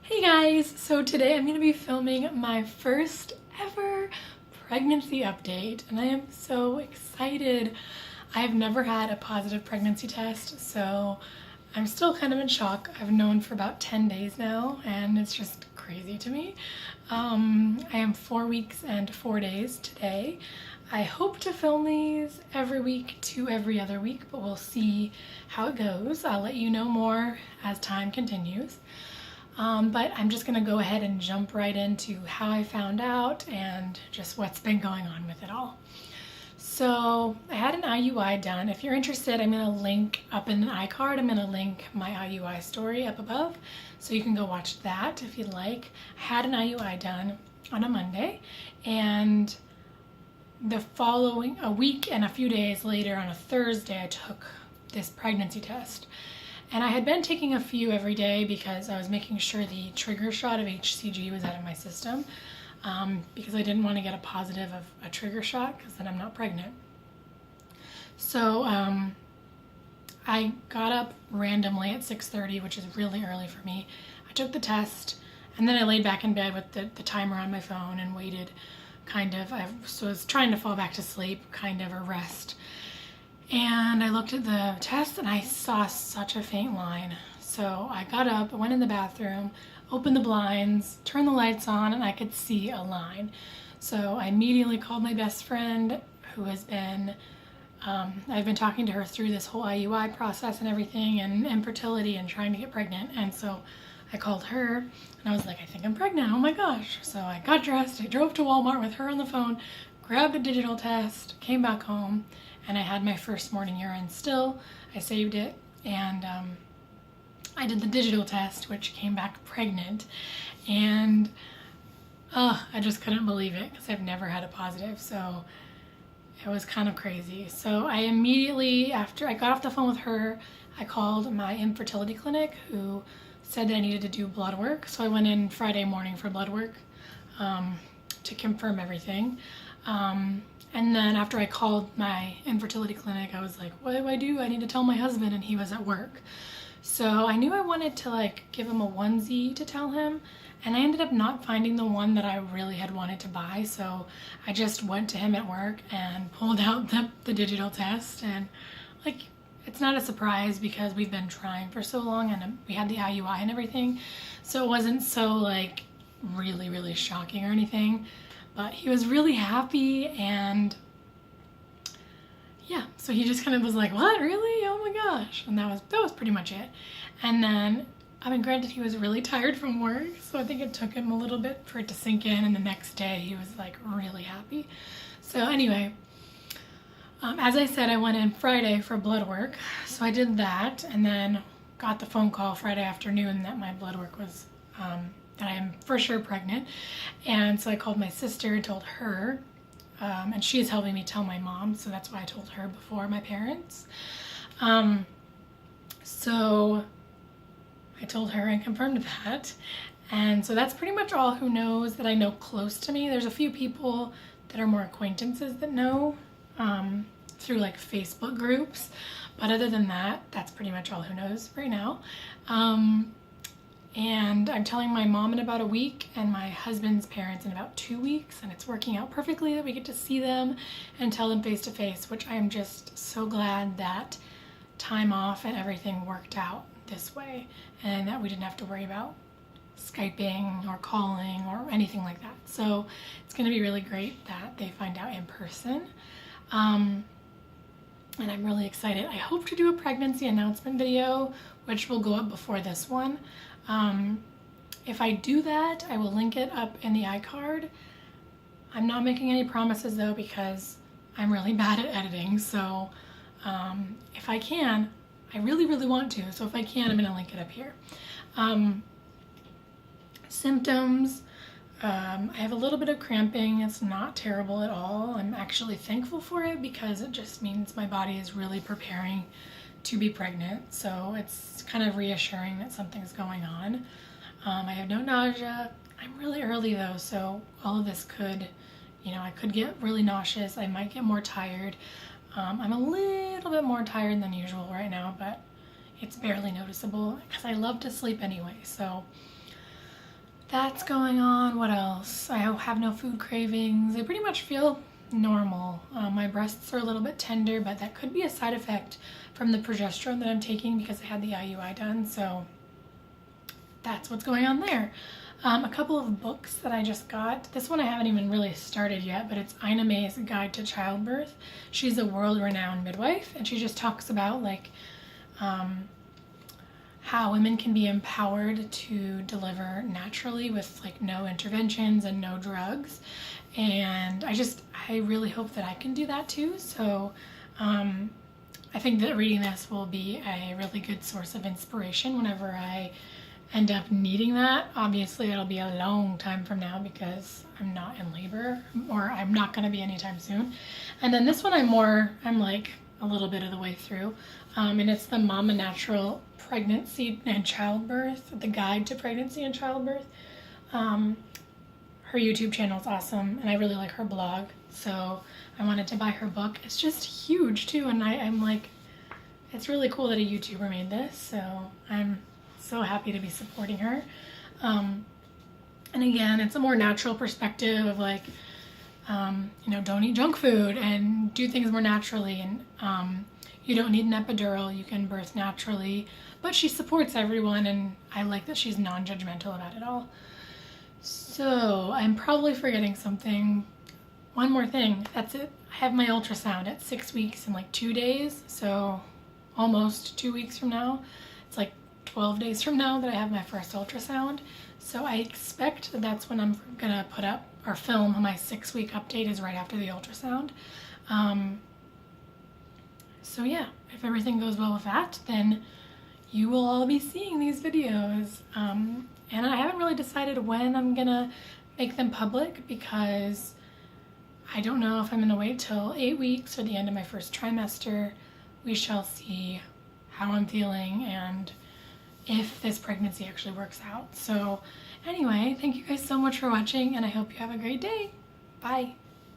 Hey guys, so today I'm going to be filming my first ever pregnancy update and I am so excited. I have never had a positive pregnancy test, so I'm still kind of in shock. I've known for about 10 days now and it's just crazy to me. I am 4 weeks and 4 days today. I hope to film these every week to every other week, but we'll see how it goes. I'll let you know more as time continues. But I'm just going to go ahead and jump right into how I found out and just what's been going on with it all. So I had an IUI done. If you're interested, I'm going to link up in the iCard. I'm going to link my IUI story up above, so you can go watch that if you'd like. I had an IUI done on a Monday, and a week and a few days later on a Thursday, I took this pregnancy test. And I had been taking a few every day because I was making sure the trigger shot of HCG was out of my system, because I didn't want to get a positive of a trigger shot because then I'm not pregnant. So I got up randomly at 6:30, which is really early for me. I took the test and then I laid back in bed with the timer on my phone and waited I was trying to fall back to sleep, kind of a rest. And I looked at the test and I saw such a faint line. So I got up, I went in the bathroom, opened the blinds, turned the lights on, and I could see a line. So I immediately called my best friend, who has been, I've been talking to her through this whole IUI process and everything, and infertility and trying to get pregnant. And so I called her and I was like, I think I'm pregnant, oh my gosh. So I got dressed, I drove to Walmart with her on the phone, grabbed a digital test, came back home, and I had my first morning urine still. I saved it, and I did the digital test, which came back pregnant, and I just couldn't believe it because I've never had a positive, so it was kind of crazy. So I immediately, after I got off the phone with her, I called my infertility clinic, who said that I needed to do blood work. So I went in Friday morning for blood work to confirm everything. And then after I called my infertility clinic, I was like, what do I do? I need to tell my husband, and he was at work. So I knew I wanted to give him a onesie to tell him, and I ended up not finding the one that I really had wanted to buy. So I just went to him at work and pulled out the digital test, and it's not a surprise because we've been trying for so long and we had the IUI and everything. So it wasn't so really, really shocking or anything. But he was really happy, and yeah, so he just kind of was like, what, really? Oh my gosh. And that was pretty much it. And then, granted, he was really tired from work, so I think it took him a little bit for it to sink in, and the next day he was really happy. So anyway, as I said, I went in Friday for blood work, so I did that, and then got the phone call Friday afternoon that my blood work was that I am for sure pregnant. And so I called my sister and told her, and she is helping me tell my mom, so that's why I told her before my parents. So I told her and confirmed that, and so that's pretty much all who knows that I know close to me. There's a few people that are more acquaintances that know through Facebook groups, but other than that, that's pretty much all who knows right now. And I'm telling my mom in about a week and my husband's parents in about 2 weeks, and it's working out perfectly that we get to see them and tell them face to face, which I am just so glad that time off and everything worked out this way and that we didn't have to worry about Skyping or calling or anything like that. So it's going to be really great that they find out in person. And I'm really excited. I hope to do a pregnancy announcement video, which will go up before this one. If I do that, I will link it up in the iCard. I'm not making any promises though, because I'm really bad at editing. So if I can, I really, really want to. So if I can, I'm going to link it up here. Symptoms. I have a little bit of cramping. It's not terrible at all. I'm actually thankful for it because it just means my body is really preparing to be pregnant. So it's kind of reassuring that something's going on. I have no nausea. I'm really early though, so all of this could, I could get really nauseous. I might get more tired. I'm a little bit more tired than usual right now, but it's barely noticeable because I love to sleep anyway. So that's going on. What else? I have no food cravings. I pretty much feel normal. My breasts are a little bit tender, but that could be a side effect from the progesterone that I'm taking because I had the IUI done. So that's what's going on there. A couple of books that I just got. This one I haven't even really started yet, but it's Ina May's Guide to Childbirth. She's a world-renowned midwife, and she just talks about like how women can be empowered to deliver naturally with like no interventions and no drugs. And I really hope that I can do that too. So I think that reading this will be a really good source of inspiration whenever I end up needing that. Obviously, it'll be a long time from now because I'm not in labor, or I'm not going to be anytime soon. And then this one I'm like a little bit of the way through. And it's the Mama Natural Pregnancy and Childbirth, the Guide to Pregnancy and Childbirth. Her YouTube channel is awesome, and I really like her blog. So I wanted to buy her book. It's just huge too, and I'm like, it's really cool that a YouTuber made this. So I'm so happy to be supporting her. And again, it's a more natural perspective of like, don't eat junk food and do things more naturally. And you don't need an epidural, you can birth naturally. But she supports everyone, and I like that she's non-judgmental about it all. So I'm probably forgetting something. One more thing, that's it. I have my ultrasound at 6 weeks and like 2 days. So almost 2 weeks from now. It's like 12 days from now that I have my first ultrasound. So I expect that that's when I'm gonna put up or film my 6-week update is right after the ultrasound. So yeah, if everything goes well with that, then you will all be seeing these videos. And I haven't really decided when I'm gonna make them public because I don't know if I'm gonna wait till 8 weeks or the end of my first trimester. We shall see how I'm feeling and if this pregnancy actually works out. So anyway, thank you guys so much for watching, and I hope you have a great day. Bye.